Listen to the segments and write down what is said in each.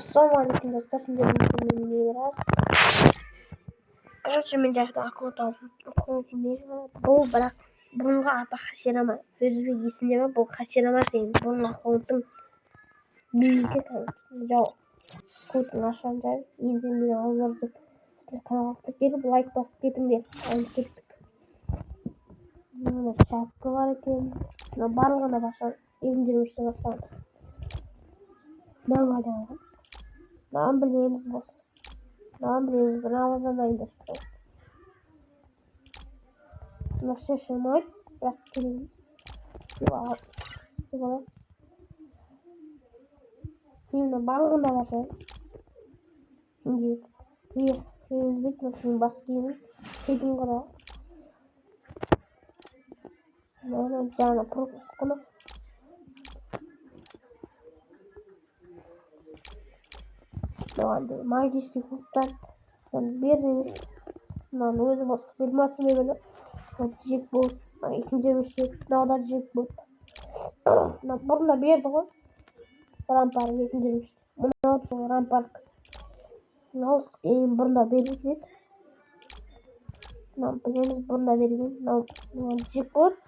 Ассалаумағалейкум достар, сендермен Мирас. Короче, мен жақта аккаунт алдым. Аккаунтым не бұл, бірақ бұрынғы аты Хаширама. Сөзбек есінде ма? Бұл Хаширама сенің бұрынғы аккаунтың. Менікі жау. Аккаунтың ашқан жай. Енді мен алып каналға келіп лайк басып кетіңдер. Алып кеттік. Мына шапка бар екен. Барлығына басқан. 2023-те бастаған. Маған қайда алған? Маған білеміз болсын. Маған білеміз Рамазан айында шығады. Наши шумай, бірақ келейін. Деп алайын. Енді барлығында бар жай. Сөзбек насының бас киімін. Кедің қыра. Мына жаңа пропуск құны. Магистр клубтан бердіңіз. Мынаны өзі басқа бермасын бебелі. Жек болды. Екінші мүші дағда жек болды. Бұрында берді ғой. Рампарк екінші мүші. Мұны рампарк. Мынау бұрында берген. Мынау білеміз бұрында берген. Мынау жек болды.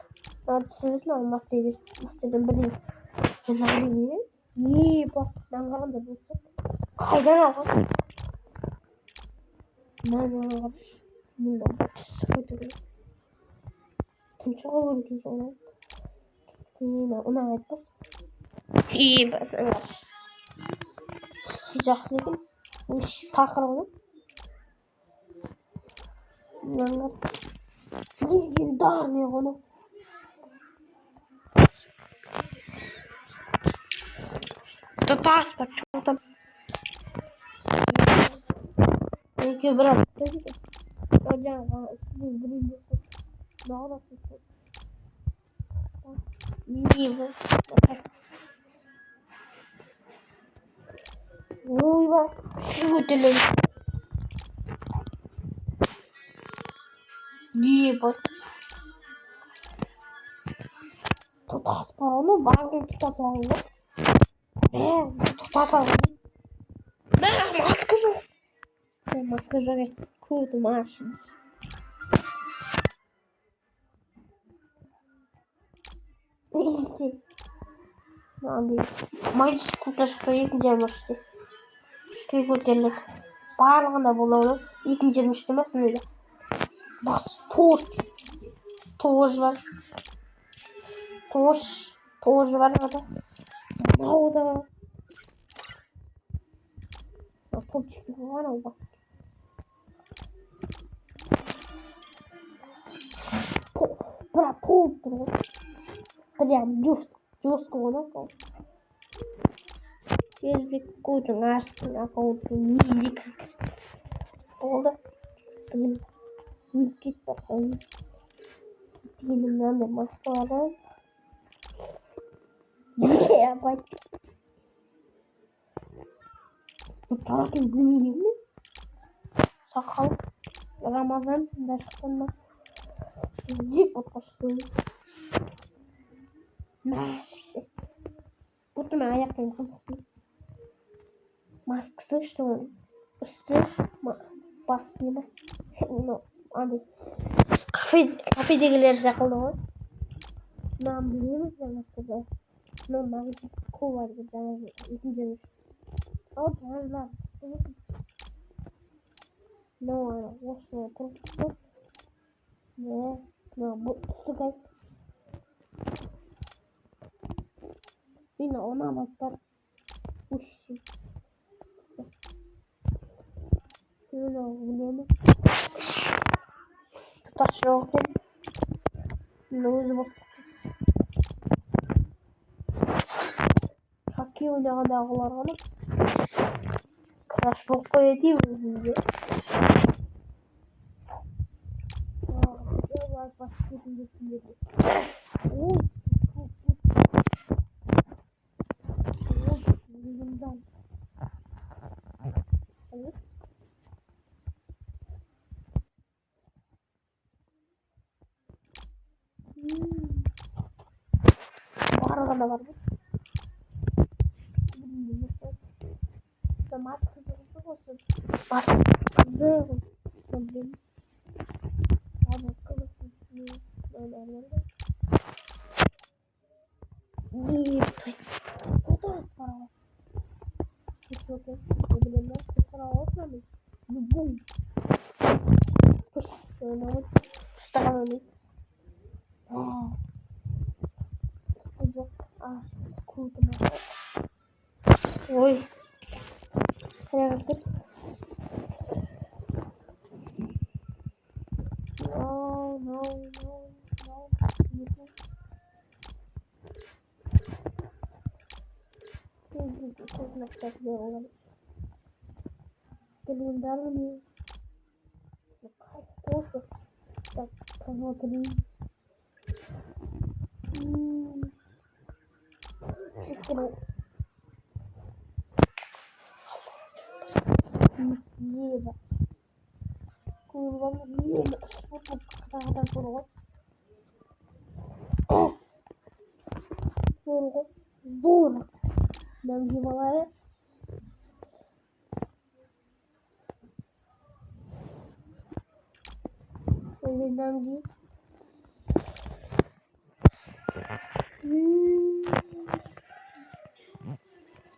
Мынау түсіресін ал мастерден білейін. Бақ. Наңғарында болсын. Қайдан алған? Мынаны қараш. Мында түсіп көтірген. Тұншыға көрген соңынан. Ұнан айтпас. Бақ. Қараш. Жақсы екен. Тақырғы. Мынаны қараш. Легендарный ғоны. Тас бар. Чоғытам. Екеу бір алып тұрды. Жаңағы үстінен біреулер қойды. Маған асылды. Не бұл? Ой бар. Өтілін. Не бұл? Тұтас бар оны. Бағын тұтас алды. Тұтас алды. Маска жоқ. Маска жоқ еді. Көті машинасы. Магистр клубта шықты 2023-те. Шықтай көтерлік. Барлығында болауы 2023-те ма сынайды. Бақ, тоғыз бар. Тоғыз бар ғада. Мынау да. Топчики болған ау бақ. Бірақ толып тұр ғой. Прям жестко ғана. Сөзбек көтің ашсын аккаунтың нейді как. Болды. Өлкет бар. Кеткенім мынандай маскалардан. Абайт. Талатын білмеген ме? Сақал. Рамазан да шықтан ма? Жек ботқа шықтан. Мәші. Бұты мен аяқтайын қызықсыз. Маскасы үшті оның. Үсті бас нема. Андай. Кафедегілер жақылды ғой. Мынаған білеміз жаңа қызы. Мынау магистр клуб бар деп жаңа екінші мүші. Ал жаңа мынау осы тұрғысы. Мынау үсті қайт. Мені ұнамайды бар. Үші. Мынау білеміз. Тұтас жоқ екен. Мынау өзі болып. Хоккей ойнағандағылар ғана. Краш болып қояды өзінде. Лайк басып кетіңдер сендерге. Барлығында бар бұл. maskesi olsun. Maskesi olsun. Bildiğimiz. Abi kılıçlı. Böyle öyle. İyi. Bu da para var. Hiç yok ya. Ne bileyim ben. Bu para olsa mı? Bu. Böyle ama. Tutamam. Sıcak. Ah. Kurdum. Oy. Herhalde. No, no, no, no. Çok nakletli olalım. Gelin der mi? Olsun. Bak, kanatını. Şükür. İyi bak. Kurban iyi mi? Bu kadar kurban. Kurban. Zor. Ben yuvaları. Öyleden bir.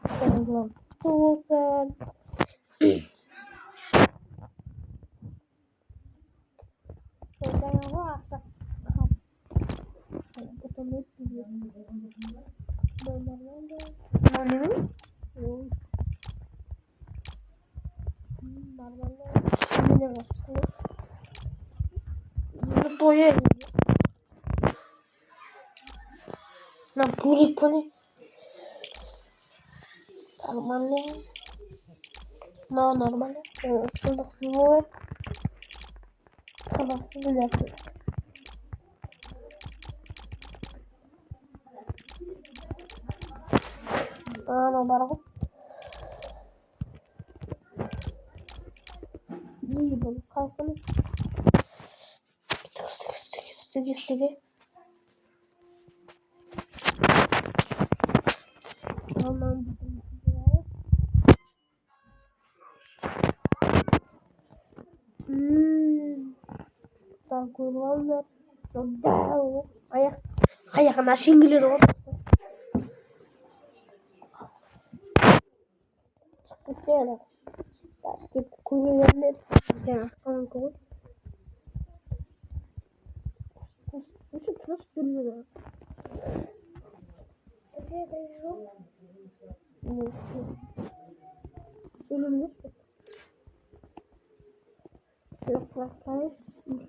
Tamam. Soğuksan. Soğuksan varsa. Bu da ne diyor? Böyle ne? Yok. Normalde. Şimdi ne var? Bunu doyuyor. Na puri puri. Normalde. No normalde. Sızıksız olur. Sabahsız ilerliyor. No barco. İyi bunu kalkalım. Sıkı. Tamam. Ben kurbanlar. Ayakına şingilir o. Sıkıntı git kuyruğunu. Ya kanka. Nasıl duruyor? Ölümlü.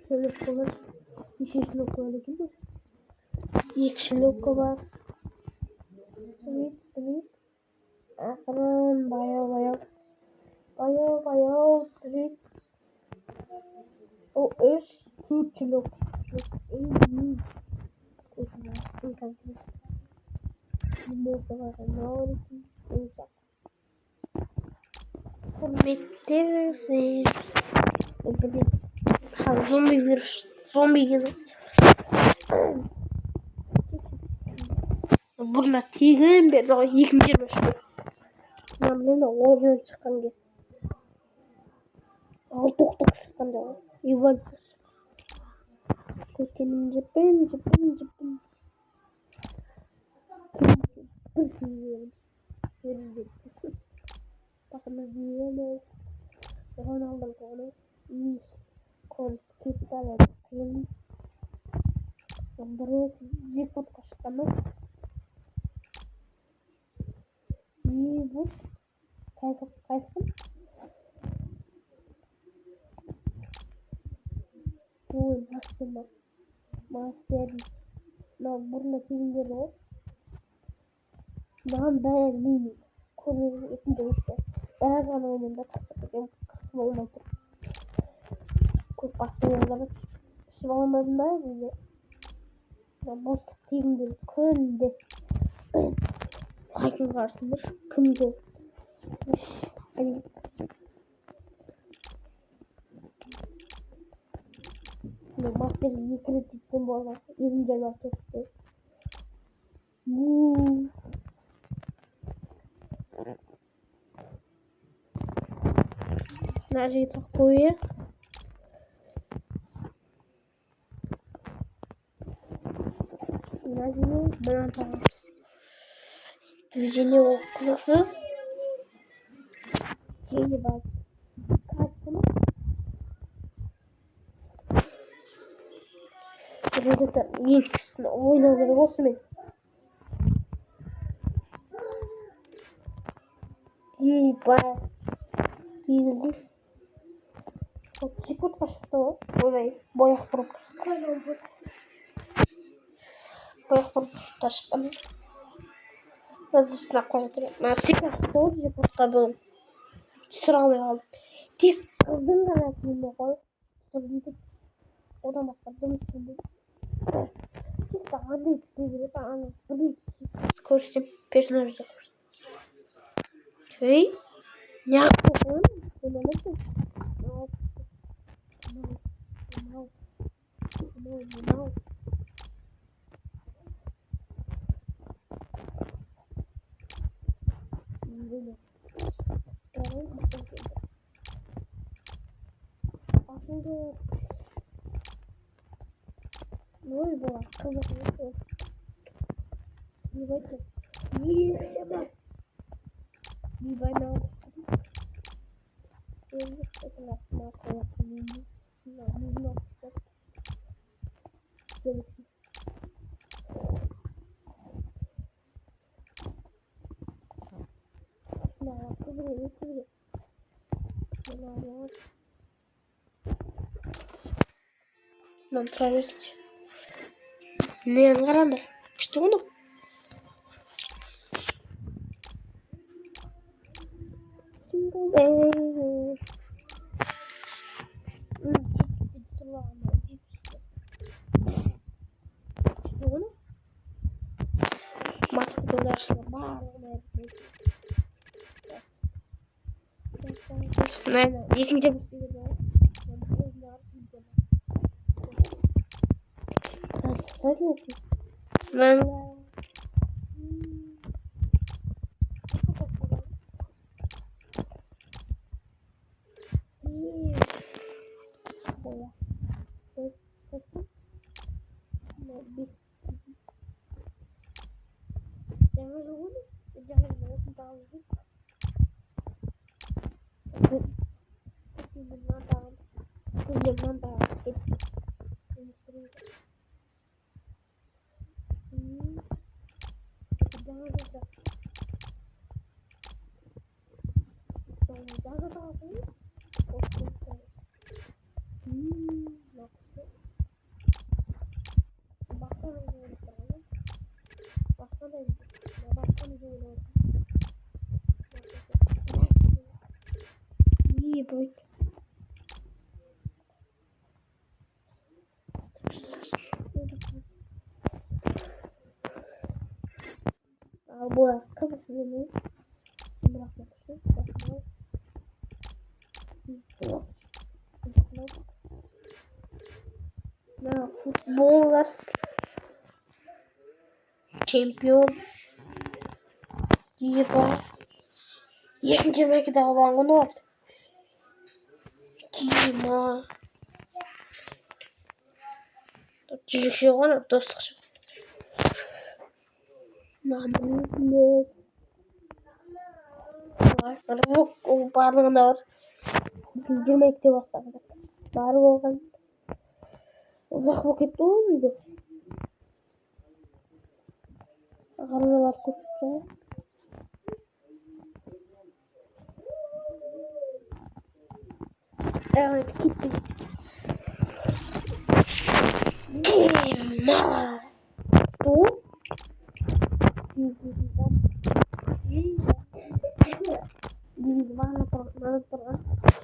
Şöyle kolay. Bir şişli okula gidiyor. Yeşil okul var. Evet. Aferin bayağı. Evet. O öz Türkçülük. İyi. Kızım kanka. Bu var. Ne olur ki? İnsan. Bitirsin. Zombi virüs. Zombi gibi. Burna tigin bir daha yıkmayacağım. Namlena oyun çıkan gibi. Tok çıkan da. Yuvan. Kokenin cipin. Bakın diyelim. Ronaldo konu. İyi. Konskiptal etkin. Buraya jipot kaşıkanı. İyi bu. Kaysın. Bu maske. Burna tigin o. Ben miyim? Konuyu yapınca işte. Ben her zaman oyununda tasarlayacağım kısmı olmadı. Kupasını yazarım. Şimdi olmadım ben mi? Ben boz takayım Könde. Kaçın karşısında. Kımdı. Hani. Maskeri yukarı gittim bu arada. 20 cevap etti. Нажми такое. Нажми бранта. Движение околосыз. Кейі бар. Картыны. Burada ilk oynaları olsun ben. İyi bayağı. Değildi. Çok çıkıp kaçtı o. Böyle boyak vurup kaçtı. Boyak vurup kaçtı. Nasıl koydu? Nasıl kaçtı? Olacak burada böyle. Sıralı aldım. Tek kızdım da ben filmi koy. Kızdım. O da bakalım şimdi. Daha da istedim. Daha da скорости персонажа. Окей. Я похож. Ну и была. Не война. Это нас смотрит. Нужно. Нам травить. Не надо. Что он? Мать подумаешься, наверное, если где-то Bu kafasını bırakmak istiyorum. Na futbol чемпион Ева. Екінші мәкеде алған күні болды. Кима. Жүрекше ғана достық шығып. Намылы. Ол барлығында бар. 22-те бастағанда. Бары болған. Ұзақ болып кетті ғой үйде. Ағаралар көпті. Evet, gitti. Dima. Bu. Dima nonton.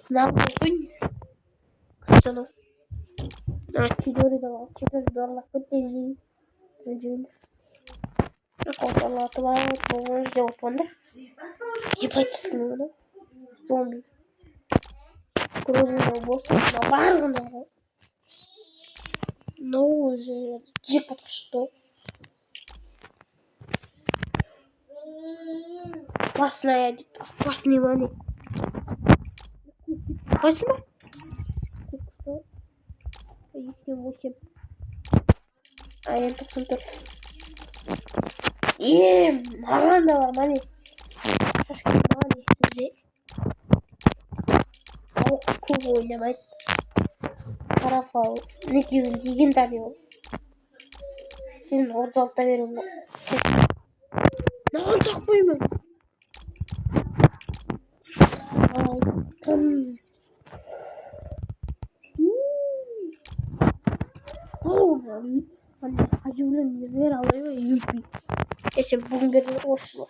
Nonton. Sono. Tidur di bawah. Tidur di bawah. Putih. Terjun. Aku kalau tua mau jauh pondok. Cepat semua. Zombie. Грузный босс на барную. Ну уже джипот что? Опасная, опасный ваник. Тақпайсың ба? 88. Аян 94. Маған да бар, мане. Шашқан маған ешкімде. Ол көп ойнамайды. Тарафал, некеуін легендарный ол. Сен 36-та беруің ғой. Маған тақпаймын. Қажуылын езер алай ма, юпи. Сен бүгін берді осы.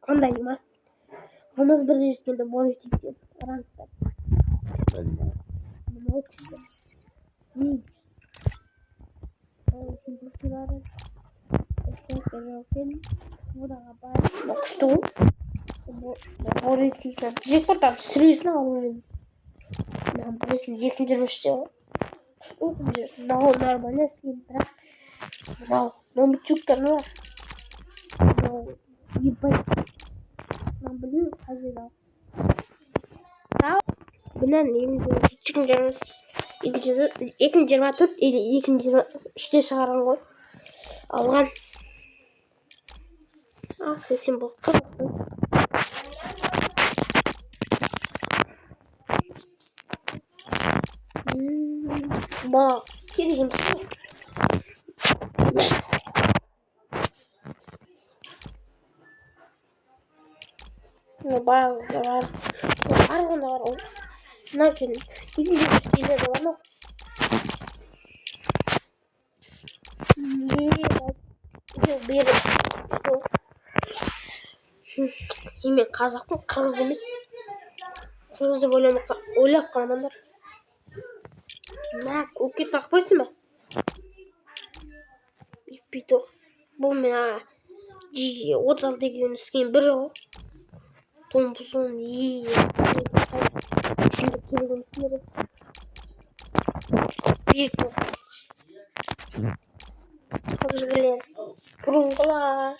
Қандай емес. Алмаз бір жеткенде бой тектен. Рангтар. Нема күшті. Не күшті? Будаға бай. Күшті ғой. Бой тектен. Жек бар там сүресін алуын. Мен білесін 223-те ғой. Мынау нормально істейін, бірақ мынау номерчуктар бар. Мынау ебать. Мен білмеймін қазір ал. Білен 224 или 223-те шығарған ғой. Алған. Сен бұл қызықсың. Ба, керегім сұр. Бағында бар. Арғында бар ол. Мына екен. Екінші келеді бар ма? Бері. Мен қазақпын, қырғыз емес. Қырғыз деп ойлап қалмаңдар. Мә, көкке тақпайсың ба? Питок. Бұл мен 36 деген іскен бірі ғой. Томпусын şimdi kerегім сіңіріп. Питок. Қазіргілер. Бұрынғылар.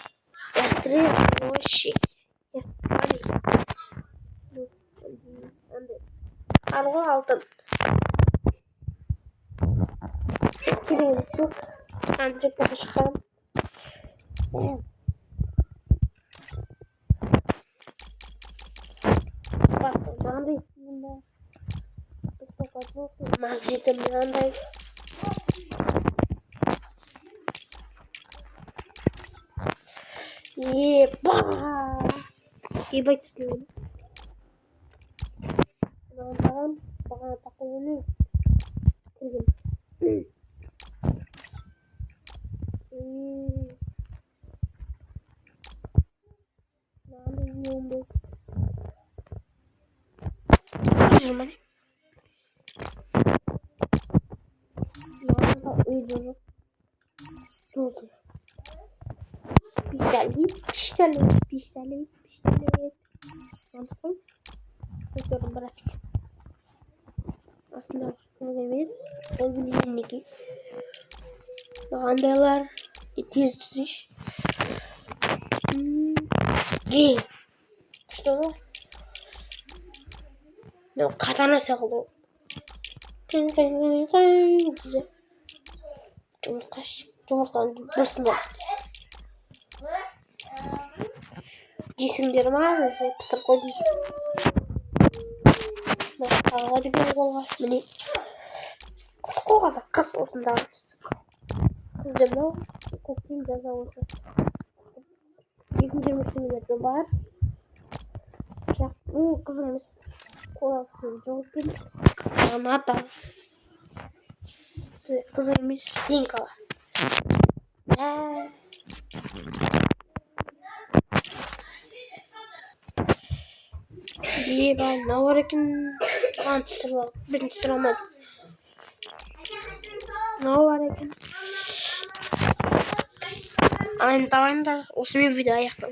Ястреб. Вообще. Ястреб. Арғы алтын. Керегім жоқ. Анжы көпі шыққан. Басты маңдай істейінді. Тоққа жоқ. Магнитім маңдай. Ебать істейін. Маңдаған бағана тақуыны кірген. Маңдай ең бұл. Жүрмәне. Маңда өйді жоқ. Жолды. Пистолет. Маңдықпын. Көтерім братик. Aslında kırmızı o bilinlik. Andaylar itizmiş. Değil. İşte o. Ne katana saklı. Dize. Cumhurkan burasında. Cisimlerim ağzı pısır koydunuz. Hadi bir olay. Beni o kadar kız olsun daha kızım o kokayım da olsun. 220 var. Bu kızımız kolasın çok değil. Anata. Kızımız Zinka. Ben ne var ki sıra birinci sırama ne var ki aynı tavanda o video ayakta